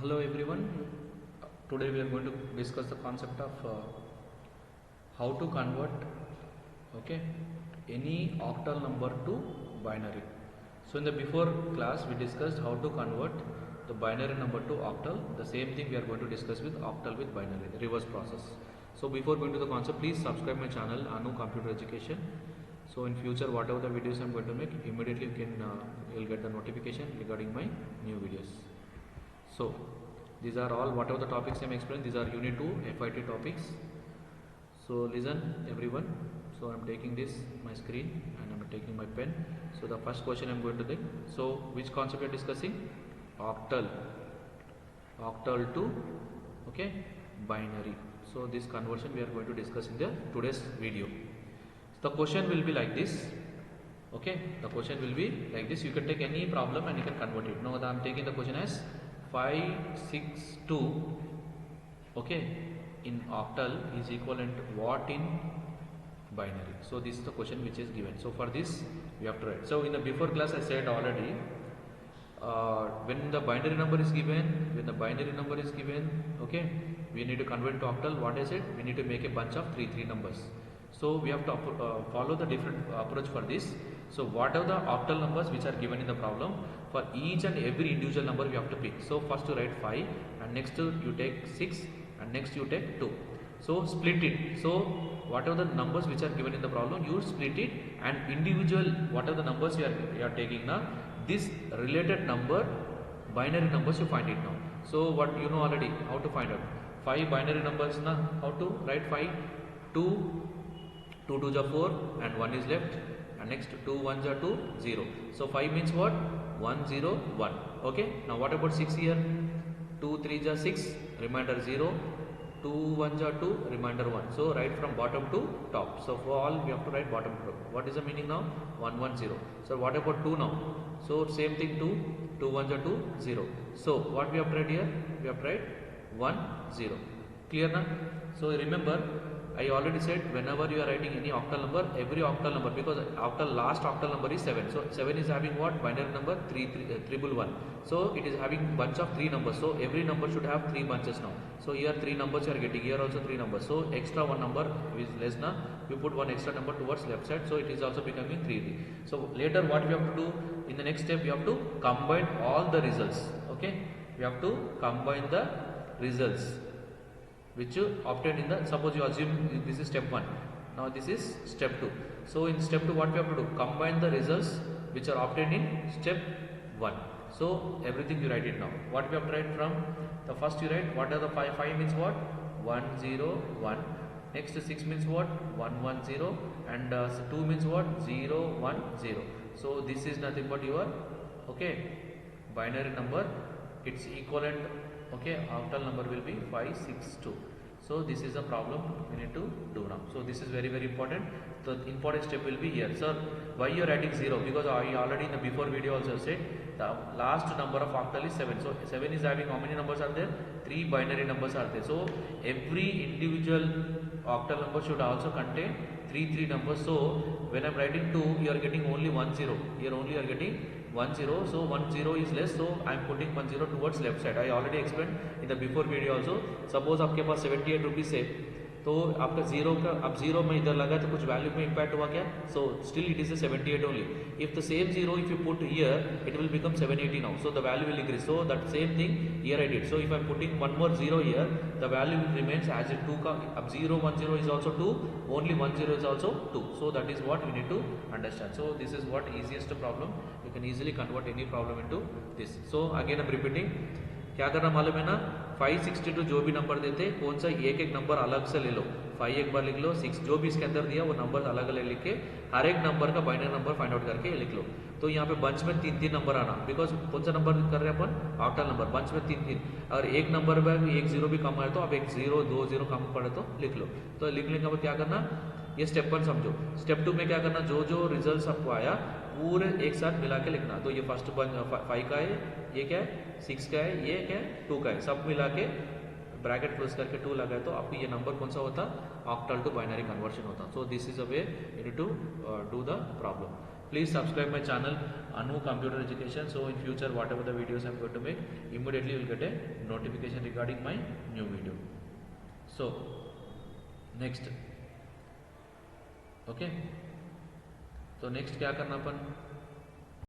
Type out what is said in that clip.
Hello everyone. Today we are going to discuss the concept of how to convert any octal number to binary. So in the before class we discussed how to convert the binary number to octal. The same thing we are going to discuss with octal with binary, the reverse process. So before going to the concept, please subscribe my channel Anu Computer Education. So in future whatever the videos I am going to make, immediately you'll get the notification regarding my new videos. So these are all whatever the topics I am explaining, these are unit 2 FIT topics. So listen everyone. So I am taking this my screen and I am taking my pen. So the first question I am going to take. So which concept we are discussing? Octal to binary. So this conversion we are going to discuss in the today's video. The question will be like this. The question will be like this. You can take any problem and you can convert it. Now I am taking the question as 562 in octal is equivalent to what in binary. So this is the question which is given. So for this we have to write. So in the before class I said already, when the binary number is given, we need to convert to octal. What is it? We need to make a bunch of 3 numbers. So we have to follow the different approach for this. So what are the octal numbers which are given in the problem? For each and every individual number we have to pick. So first you write 5 and next you take 6 and next you take 2. So split it. So whatever the numbers which are given in the problem, you split it, and individual whatever the numbers you are taking now, this related number, binary numbers you find it now. So what you know already how to find out 5 binary numbers now, how to write 5, 2 2s are 4 and 1 is left, and next 2 1s are 2, 0. So 5 means what? 1 0 1. Now what about 6 here? 2 3s are 6, remainder 0, 2 1s are 2, remainder 1. So write from bottom to top. So for all we have to write bottom to top. What is the meaning now? 1 1 0. So what about 2 now? So same thing, 2 1s are 2, 0. So what we have to write here? We have to write 1 0. Clear now? So remember, I already said whenever you are writing any octal number, every octal number, because last octal number is 7. So 7 is having what? Binary number 311. So it is having bunch of 3 numbers. So every number should have 3 bunches now. So here 3 numbers you are getting, here also 3 numbers. So extra 1 number is less now. You put 1 extra number towards left side. So it is also becoming 3. So later what we have to do in the next step, we have to combine all the results. We have to combine the results which you obtained in the, suppose you assume this is step 1, now this is step 2. So in step 2 what we have to do? Combine the results which are obtained in step 1. So everything you write it now. What we have to write from the first, you write what are the 5 means what? 1 0 1. Next 6 means what? 1 1 0, and 2 means what? 0 1 0. So this is nothing but your binary number. Its equivalent octal number will be 562. So this is the problem we need to do now. So this is very important. The important step will be here. Sir, why you are writing 0? Because I already in the before video also said the last number of octal is 7. So 7 is having how many numbers are there? 3 binary numbers are there. So every individual octal number should also contain 3 numbers. So when I am writing 2, you are getting only 1 0. Here only you are getting 1 0. So 1 0 is less. So I am putting 1 0 towards left side. I already explained in the before video also. Suppose आपके पास 78 rupees है, तो आपका 0 का अब 0 में इधर लगा तो कुछ वैल्यू में इम्पैक्ट हुआ क्या? So still it is a 78 only. If the same 0 if you put here, it will become 780 now. So the value will increase. So that same thing here I did. So if I am putting one more 0 here, the value remains as it 2 का अब 0 1 0 is also 2, only 1 0 is also 2. So that is what we need to understand. So this is what easiest problem. You can easily convert any problem into this. So again I am repeating. क्या करना मालूम है ना? 562 जो भी number देते कौन सा एक नंबर अलग से ले लो. 5 एक बार लिख लो, 6 जो भी इसके अंदर दिया वो नंबर अलग अलग लिख के हर एक नंबर का बाइनरी नंबर फाइंड आउट करके लिख लो. तो यहाँ पे बंच में 3 नंबर आना, बिकॉज कौन सा नंबर कर रहे हैं अपन? Octal number. बंच में 3. अगर एक नंबर में 1 0 भी कम आए तो अब 1 0 2 0 कम पड़े तो लिख लो. तो लिखने के बाद क्या करना? ये स्टेप 1 समझो. स्टेप 2 में क्या करना? जो रिजल्ट आपको आया पूरे एक साथ मिला के लिखना. तो ये फर्स्ट 5 का है, ये क्या है? 6 का है, ये क्या है? 2 का है. सब मिला के ब्रैकेट क्लोज करके 2 लगाए तो आपको ये नंबर कौन सा होता? ऑक्टल टू बाइनरी कन्वर्शन होता. So this is a way you need to do the problem. Please subscribe my channel Anu Computer Education. So in future, whatever the videos I'm going to make, immediately you will get a notification regarding my new video. So next, okay. तो next क्या करना अपन